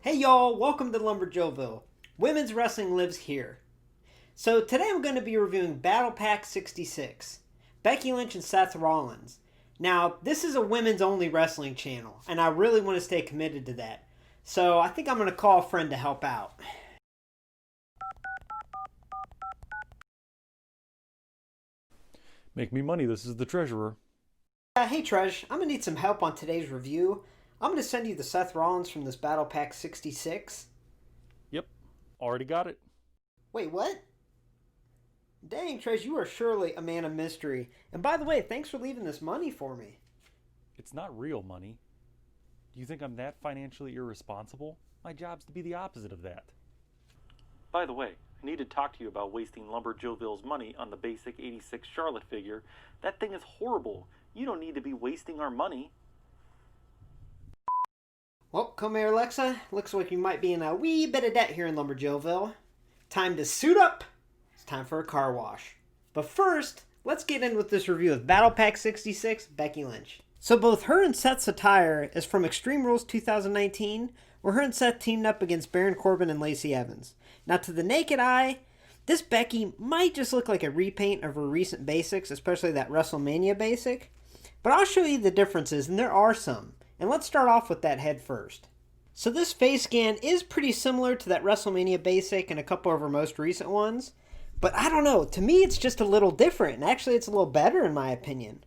Hey y'all, welcome to Lumberjoville. Women's wrestling lives here. So today I'm going to be reviewing BattlePack 66, Becky Lynch and Seth Rollins. Now, this is a women's only wrestling channel, and I really want to stay committed to that. So I think I'm going to call a friend to help out. Make me money, this is the treasurer. Hey Tresh, I'm going to need some help on today's review. I'm going to send you the Seth Rollins from this BattlePack 66. Yep, already got it. Wait, what? Dang, Tresh, you are surely a man of mystery. And by the way, thanks for leaving this money for me. It's not real money. Do you think I'm that financially irresponsible? My job's to be the opposite of that. By the way, I need to talk to you about wasting Lumberjoville's money on the basic 86 Charlotte figure. That thing is horrible. You don't need to be wasting our money. Well, come here, Alexa. Looks like you might be in a wee bit of debt here in Lumberjoville. Time to suit up. It's time for a car wash. But first, let's get in with this review of BattlePack 66, Becky Lynch. So both her and Seth's attire is from Extreme Rules 2019, where her and Seth teamed up against Baron Corbin and Lacey Evans. Now, to the naked eye, this Becky might just look like a repaint of her recent basics, especially that WrestleMania basic. But I'll show you the differences, and there are some. And let's start off with that head first. So this face scan is pretty similar to that WrestleMania basic and a couple of her most recent ones. But I don't know, to me it's just a little different, and actually it's a little better in my opinion.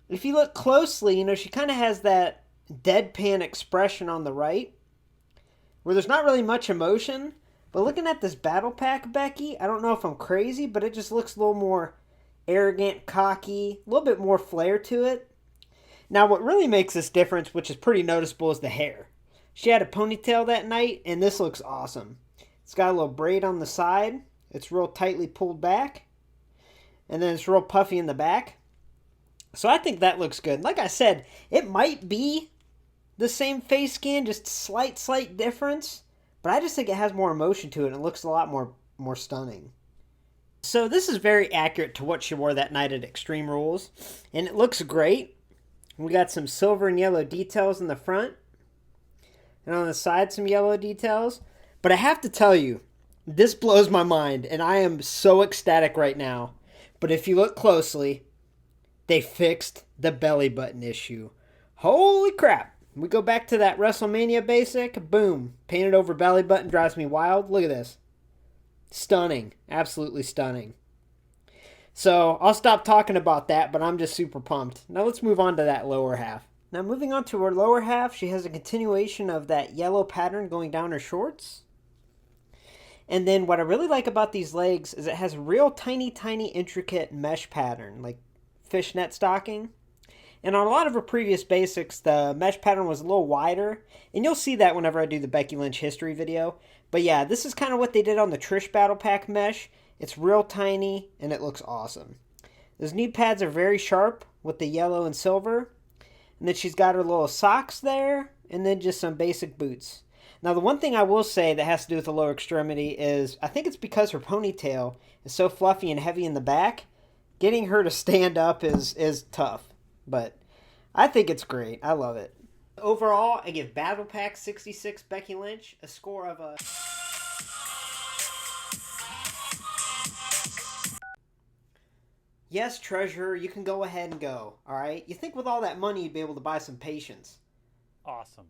If you look closely, she kind of has that deadpan expression on the right, where there's not really much emotion. But looking at this BattlePack Becky, I don't know if I'm crazy, but it just looks a little more arrogant, cocky, a little bit more flair to it. Now, what really makes this difference, which is pretty noticeable, is the hair. She had a ponytail that night, and this looks awesome. It's got a little braid on the side. It's real tightly pulled back. And then it's real puffy in the back. So I think that looks good. Like I said, it might be the same face scan, just slight difference. But I just think it has more emotion to it, and it looks a lot more stunning. So this is very accurate to what she wore that night at Extreme Rules. And it looks great. We got some silver and yellow details in the front. And on the side, some yellow details. But I have to tell you, this blows my mind. And I am so ecstatic right now. But if you look closely, they fixed the belly button issue. Holy crap. We go back to that WrestleMania basic. Boom. Painted over belly button drives me wild. Look at this. Stunning. Absolutely stunning. So I'll stop talking about that, but I'm just super pumped. Now let's move on to that lower half. Now moving on to her lower half, she has a continuation of that yellow pattern going down her shorts. And then what I really like about these legs is it has a real tiny intricate mesh pattern, like fishnet stocking. And on a lot of her previous basics, the mesh pattern was a little wider. And you'll see that whenever I do the Becky Lynch history video. But yeah, this is kind of what they did on the Trish BattlePack mesh. It's real tiny, and it looks awesome. Those knee pads are very sharp with the yellow and silver. And then she's got her little socks there, and then just some basic boots. Now, the one thing I will say that has to do with the lower extremity is, I think it's because her ponytail is so fluffy and heavy in the back, getting her to stand up is tough. But I think it's great. I love it. Overall, I give BattlePack 66 Becky Lynch a score of a... Yes, treasurer, you can go ahead and go, alright? You think with all that money you'd be able to buy some patience. Awesome.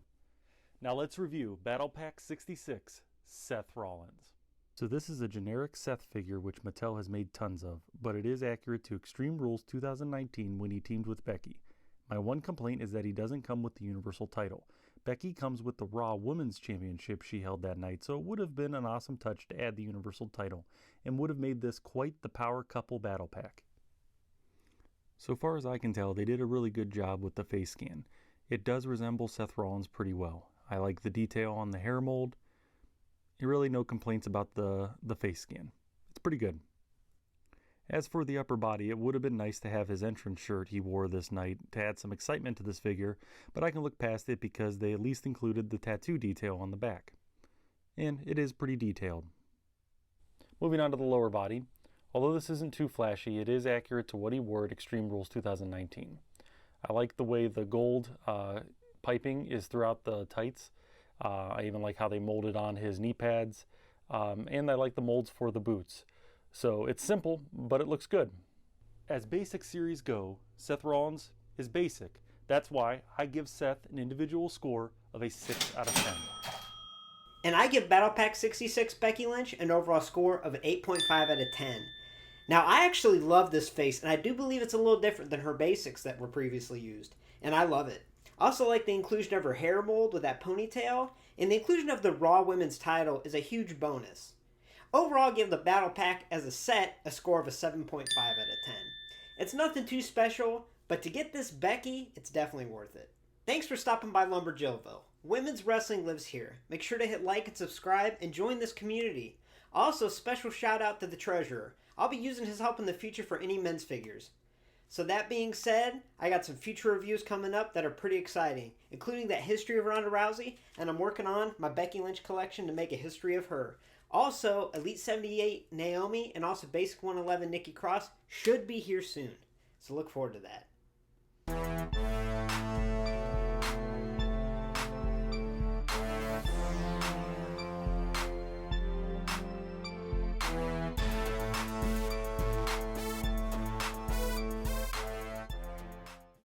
Now let's review BattlePack 66, Seth Rollins. So this is a generic Seth figure which Mattel has made tons of, but it is accurate to Extreme Rules 2019 when he teamed with Becky. My one complaint is that he doesn't come with the Universal title. Becky comes with the Raw Women's Championship she held that night, so it would have been an awesome touch to add the Universal title, and would have made this quite the power couple BattlePack. So far as I can tell, they did a really good job with the face scan. It does resemble Seth Rollins pretty well. I like the detail on the hair mold. Really no complaints about the face scan. It's pretty good. As for the upper body, it would have been nice to have his entrance shirt he wore this night to add some excitement to this figure, but I can look past it because they at least included the tattoo detail on the back. And it is pretty detailed. Moving on to the lower body. Although this isn't too flashy, it is accurate to what he wore at Extreme Rules 2019. I like the way the gold piping is throughout the tights. I even like how they molded on his knee pads, and I like the molds for the boots. So it's simple, but it looks good. As basic series go, Seth Rollins is basic. That's why I give Seth an individual score of a 6 out of 10. And I give BattlePack 66 Becky Lynch an overall score of an 8.5 out of 10. Now, I actually love this face, and I do believe it's a little different than her basics that were previously used, and I love it. I also like the inclusion of her hair mold with that ponytail, and the inclusion of the Raw Women's title is a huge bonus. Overall, I give the BattlePack as a set a score of a 7.5 out of 10. It's nothing too special, but to get this Becky, it's definitely worth it. Thanks for stopping by Lumberjillville. Women's wrestling lives here. Make sure to hit like and subscribe and join this community. Also, special shout out to the treasurer. I'll be using his help in the future for any men's figures. So that being said, I got some future reviews coming up that are pretty exciting, including that history of Ronda Rousey, and I'm working on my Becky Lynch collection to make a history of her. Also, Elite 78 Naomi and also Basic 111 Nikki Cross should be here soon. So look forward to that.